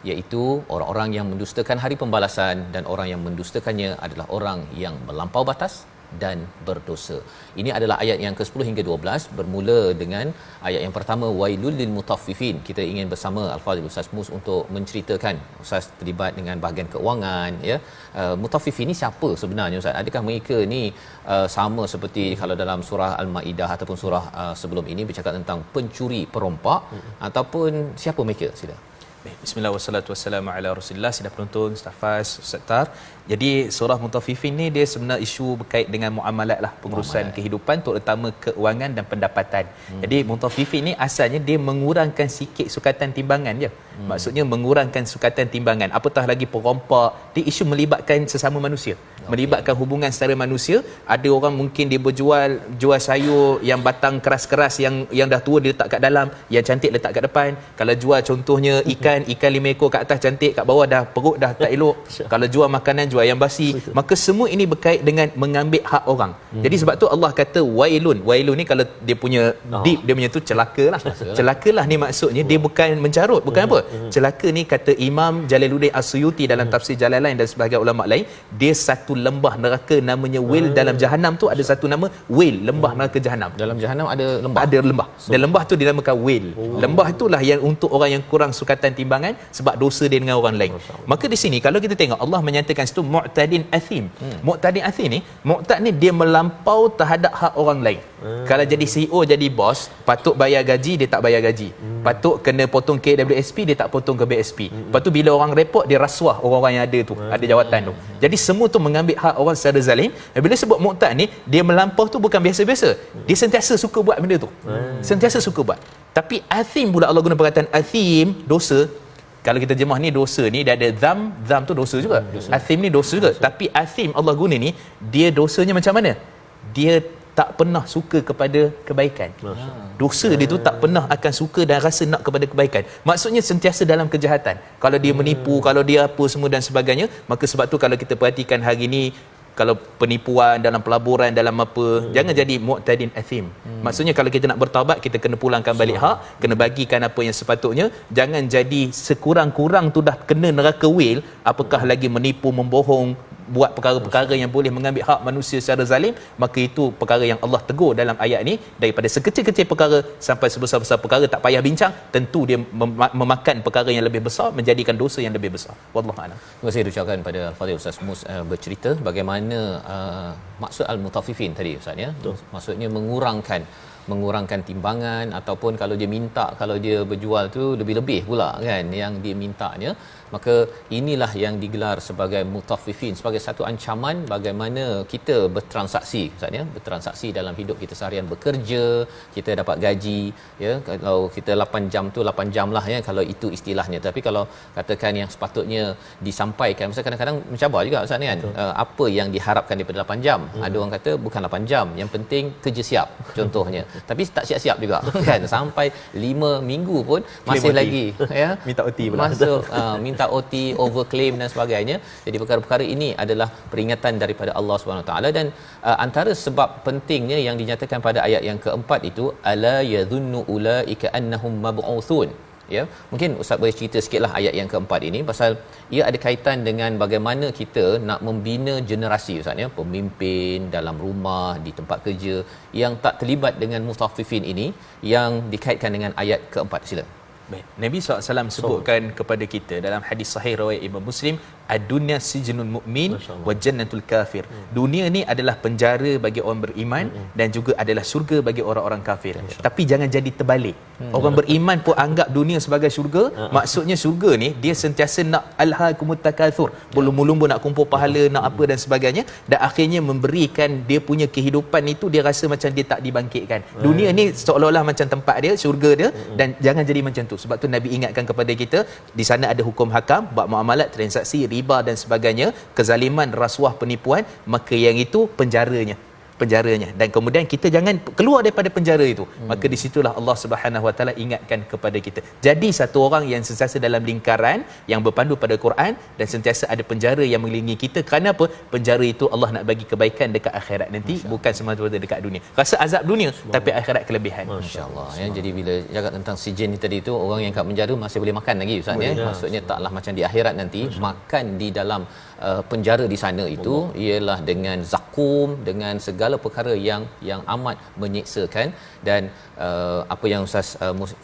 [SPEAKER 2] iaitu orang-orang yang mendustakan hari pembalasan, dan orang yang mendustakannya adalah orang yang melampau batas dan berdosa. Ini adalah ayat yang ke-10 hingga 12, bermula dengan ayat yang pertama, wailul lil mutaffifin. Kita ingin bersama Al-Fadhil Ustaz Mus untuk menceritakan, Ustaz terlibat dengan bahagian keuangan, ya. Mutaffifin ni siapa sebenarnya, Ustaz? Adakah mereka ni sama seperti kalau dalam surah Al-Maidah ataupun surah sebelum ini bercakap tentang pencuri perompak, ataupun siapa mereka? Sila.
[SPEAKER 3] Bismillah wassalatu wassalamu ala Rasulillah. Sidang penonton, Ustaz Fas, Ustaz Tar. Jadi surah Mutaffifin ni dia sebenarnya isu berkait dengan muamalat lah, pengurusan kehidupan, terutama keuangan dan pendapatan. Jadi Mutaffifin ni asalnya dia mengurangkan sikit sukatan timbangan je. Maksudnya mengurangkan sukatan timbangan. Apatah lagi perompak, dia isu melibatkan sesama manusia. Melibatkan hubungan secara manusia. Ada orang mungkin dia jual sayur yang batang keras-keras, yang dah tua dia letak kat dalam, yang cantik letak kat depan. Kalau jual contohnya ikan 5 ekor kat atas cantik, kat bawah dah perut dah tak elok. Kalau jual makanan, jual yang basi. Maka semua ini berkait dengan mengambil hak orang. Jadi sebab tu Allah kata wailun. Wailun ni kalau dia punya deep, dia punya tu celakalah. Celakalah ni maksudnya dia bukan mencarut, bukan apa. Celaka ni kata Imam Jalaluddin As-Suyuti dalam tafsir Jalalain dan sebahagian ulama lain, dia satu lembah neraka namanya Wil. Dalam Jahannam tu ada satu nama Wil, lembah neraka Jahannam.
[SPEAKER 2] Dalam Jahannam ada lembah.
[SPEAKER 3] Ada lembah. Dan lembah tu dinamakan Wil. Lembah itulah yang untuk orang yang kurang sukatan timbangan sebab dosa dia dengan orang lain. Maka di sini kalau kita tengok Allah menyatakan situ mu'tadin athim. Mu'tadin athim ni, mu'tad ni dia melampau terhadap hak orang lain. Kalau jadi CEO, jadi bos, patut bayar gaji, dia tak bayar gaji. Patut kena potong KWSP, dia tak potong ke BSP. Lepas tu bila orang report, dia rasuah orang-orang yang ada tu, ada jawatan tu. Jadi semua tu mengambil hak orang secara zalim. Dan bila sebut mu'tad ni, dia melampau tu bukan biasa-biasa. Dia sentiasa suka buat benda tu. Sentiasa suka buat. Tapi athim pula Allah guna perkataan athim, dosa. Kalau kita jemah ni dosa ni dia ada zam tu dosa juga. Athim ni dosa juga. Tapi athim Allah guna ni, dia dosanya macam mana? Dia tak pernah suka kepada kebaikan. Dosa dia tu tak pernah akan suka dan rasa nak kepada kebaikan. Maksudnya sentiasa dalam kejahatan. Kalau dia menipu, kalau dia apa semua dan sebagainya, maka sebab tu kalau kita perhatikan hari ni, kalau penipuan dalam pelaburan, dalam apa, jangan jadi mu'tadin athim. Maksudnya kalau kita nak bertaubat, kita kena pulangkan balik hak, kena bagikan apa yang sepatutnya. Jangan jadi sekurang-kurang tu dah kena neraka wil, apakah lagi menipu, membohong, buat perkara-perkara yang boleh mengambil hak manusia secara zalim, maka itu perkara yang Allah tegur dalam ayat ini. Daripada sekecil-kecil perkara sampai sebesar-besar perkara tak payah bincang, tentu dia memakan perkara yang lebih besar, menjadikan dosa yang lebih besar. Wallahu a'lam.
[SPEAKER 2] Terima kasih ucapkan pada Al-Fadhil Ustaz Mus bercerita bagaimana maksud al-mutaffifin tadi Ustaz ya. Maksudnya mengurangkan timbangan, ataupun kalau dia minta, kalau dia berjual tu lebih-lebih pula kan yang dia mintanya, maka inilah yang digelar sebagai mutaffifin, sebagai satu ancaman bagaimana kita bertransaksi Ustaz ya, bertransaksi dalam hidup kita seharian, bekerja, kita dapat gaji ya, kalau kita 8 jam tu 8 jam lah ya kalau itu istilahnya. Tapi kalau katakan yang sepatutnya disampaikan, masa kadang-kadang mencabar juga Ustaz kan, apa yang diharapkan daripada 8 jam. Ada orang kata bukan 8 jam, yang penting kerja siap contohnya. Tapi tak siap-siap juga kan, sampai 5 minggu pun masih lagi ya
[SPEAKER 3] Minta OT pula.
[SPEAKER 2] masuk minta OT, overclaim dan sebagainya. Jadi perkara-perkara ini adalah peringatan daripada Allah Subhanahu taala. Dan antara sebab pentingnya yang dinyatakan pada ayat yang keempat itu, ala yadhunnu ulaika annahum mab'uthun ya. Mungkin Ustaz boleh cerita sikitlah ayat yang keempat ini, pasal ia ada kaitan dengan bagaimana kita nak membina generasi Ustaz ya, pemimpin dalam rumah, di tempat kerja yang tak terlibat dengan mutaffifin ini, yang dikaitkan dengan ayat keempat. Sila.
[SPEAKER 3] Baik. Nabi SAW sebutkan kepada kita dalam hadis sahih riwayat Imam Muslim, ad-dunya sijnul mu'min wa jannatul kafir. Dunia ni adalah penjara bagi orang beriman dan juga adalah syurga bagi orang-orang kafir. Tapi jangan jadi terbalik. Orang beriman pun anggap dunia sebagai syurga. Maksudnya syurga ni dia sentiasa nak alhaakumut takatsur, berlumba-lumba nak kumpul pahala, nak apa dan sebagainya, dan akhirnya memberikan dia punya kehidupan itu dia rasa macam dia tak dibangkitkan. Dunia ni seolah-olah macam tempat dia, syurga dia, dan jangan jadi macam tu. Sebab tu Nabi ingatkan kepada kita, di sana ada hukum hakam, bab muamalat, transaksi, riba dan sebagainya, kezaliman, rasuah, penipuan, maka yang itu penjaranya. Dan kemudian kita jangan keluar daripada penjara itu. Maka di situlah Allah Subhanahu Wa Taala ingatkan kepada kita, jadi satu orang yang sentiasa dalam lingkaran yang berpandu pada Quran, dan sentiasa ada penjara yang mengelilingi kita. Kerana apa? Penjara itu Allah nak bagi kebaikan dekat akhirat nanti, bukan semata-mata dekat dunia. Rasa azab dunia tapi akhirat kelebihan.
[SPEAKER 2] Masya-Allah ya. Jadi bila cakap tentang sijin ni tadi tu, orang yang kat penjara masih boleh makan lagi Ustaz ya. Maksudnya taklah macam di akhirat nanti makan di dalam penjara di sana itu ialah dengan zakum, dengan segala perkara yang amat menyeksakan. Dan apa yang Ustaz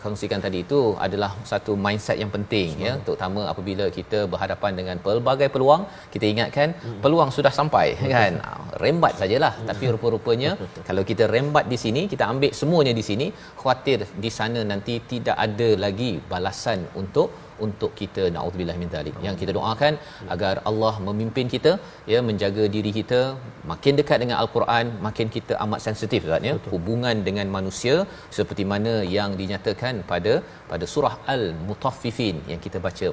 [SPEAKER 2] kongsikan tadi itu adalah satu mindset yang penting ya, terutama apabila kita berhadapan dengan pelbagai peluang. Kita ingatkan peluang sudah sampai kan, rembat sajalah. Tapi rupa-rupanya kalau kita rembat di sini, kita ambil semuanya di sini, khawatir di sana nanti tidak ada lagi balasan untuk kita, naudzubillah min zalik. Yang kita doakan agar Allah memimpin kita ya, menjaga diri kita makin dekat dengan Al-Quran, makin kita amat sensitif Ustaz ya, hubungan dengan manusia seperti mana yang dinyatakan pada surah Al-Mutaffifin yang kita baca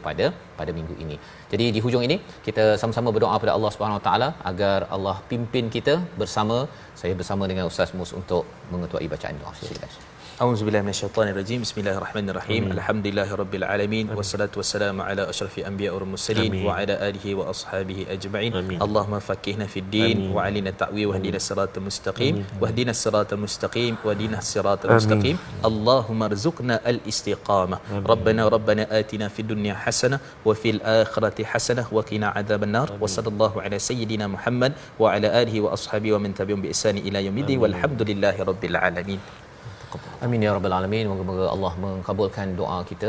[SPEAKER 2] pada minggu ini. Jadi di hujung ini kita sama-sama berdoa pada Allah Subhanahu Wa Taala agar Allah pimpin kita bersama. Saya bersama dengan Ustaz Mus untuk mengetuai bacaan doa. Silakan.
[SPEAKER 3] A'udzubillahi minasyaitonirrajim. Bismillahirrahmanirrahim. Alhamdulillahirabbil alamin wassalatu wassalamu ala asyrafil anbiya'i wal mursalin wa ala alihi wa ashabihi ajma'in. Allahumma faqihna fid din wa 'allimna ta'wil wa hdina siratal mustaqim wa hdina siratal mustaqim wa hdina siratal mustaqim. Allahumma arzuqna al istiqamah. Rabbana atina fid dunya hasanah wa fil akhirati hasanah wa qina adzabannar. Wa sallallahu ala sayyidina Muhammad wa ala alihi wa ashabihi wa man tabi'ahum bi ihsan ila yaumiddin walhamdulillahirabbil alamin.
[SPEAKER 2] Amin ya rabbal alamin. Moga-moga Allah mengabulkan doa kita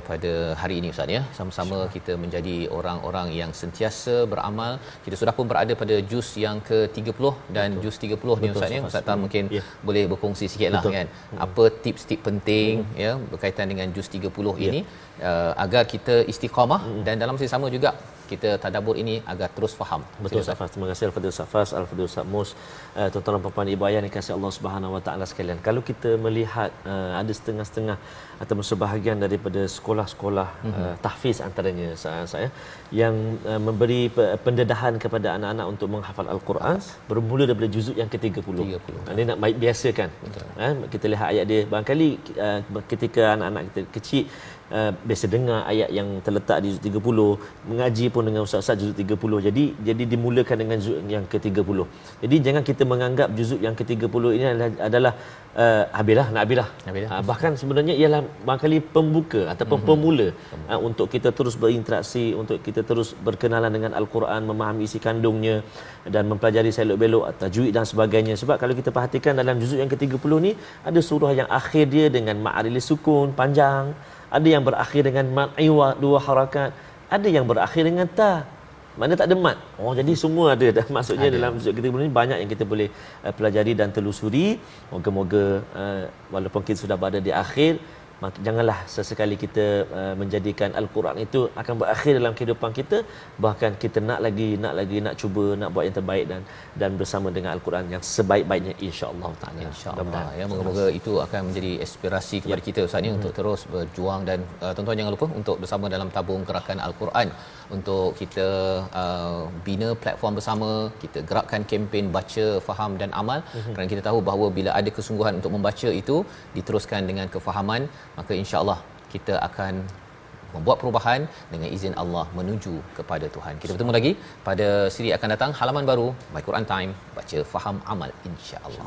[SPEAKER 2] pada hari ini Ustaz ya. Sama-sama kita menjadi orang-orang yang sentiasa beramal. Kita sudah pun berada pada juz yang ke-30 dan juz 30 ni Ustaz ya. Ustaz Tan mungkin boleh berkongsi sikitlah kan. Apa tips-tips penting ya berkaitan dengan juz 30 ini agar kita istiqamah dan dalam masa sama juga kita tadabbur ini agar terus faham.
[SPEAKER 1] Betul Ustaz. Terima kasih Al-Fadhil Ustaz Fas, Al-Fadhil Ustaz Mus, tuan-tuan dan puan-puan ibu ayah yang dikasihi Allah Subhanahu Wa Taala sekalian. Kalau kita melihat ada setengah-setengah atau sebahagian daripada sekolah-sekolah tahfiz antaranya saya yang memberi pendedahan kepada anak-anak untuk menghafal Al-Quran bermula daripada juzuk yang ke-30. Ini nak baik biasakan. Kita lihat ayat dia barangkali ketika anak-anak kita kecil biasa dengar ayat yang terletak di juzuk 30, mengaji pun dengan ustaz-ustaz juzuk 30. Jadi dimulakan dengan juzuk yang ke-30. Jadi jangan kita menganggap juzuk yang ke-30 ini adalah habislah. Bahkan sebenarnya ialah barangkali pembuka ataupun pemula untuk kita terus berinteraksi, untuk kita terus berkenalan dengan Al-Quran, memahami isi kandungnya dan mempelajari selok-belok tajwid dan sebagainya. Sebab kalau kita perhatikan dalam juzuk yang ke-30 ni ada surah yang akhir dia dengan ma'aril sukun panjang, ada yang berakhir dengan mad'i dua harakat, ada yang berakhir dengan ta, mana tak ada mat. Jadi semua ada dah. Maksudnya dalam juzuk kita ni banyak yang kita boleh pelajari dan telusuri. Moga-moga walaupun kita sudah berada di akhir, janganlah sesekali kita menjadikan Al-Quran itu akan berakhir dalam kehidupan kita. Bahkan kita nak cuba nak buat yang terbaik dan bersama dengan Al-Quran yang sebaik-baiknya, insya-Allah taala.
[SPEAKER 2] InsyaAllah ya, moga-moga itu akan menjadi inspirasi kepada kita Ustaz ni untuk terus berjuang. Dan tuan-tuan jangan lupa untuk bersama dalam tabung gerakan Al-Quran untuk kita bina platform bersama, kita gerakkan kempen baca, faham dan amal. Kerana kita tahu bahawa bila ada kesungguhan untuk membaca itu diteruskan dengan kefahaman, maka insya-Allah kita akan membuat perubahan dengan izin Allah menuju kepada Tuhan. Kita bertemu lagi pada siri akan datang, halaman baru My Quran Time, baca faham amal, insya-Allah.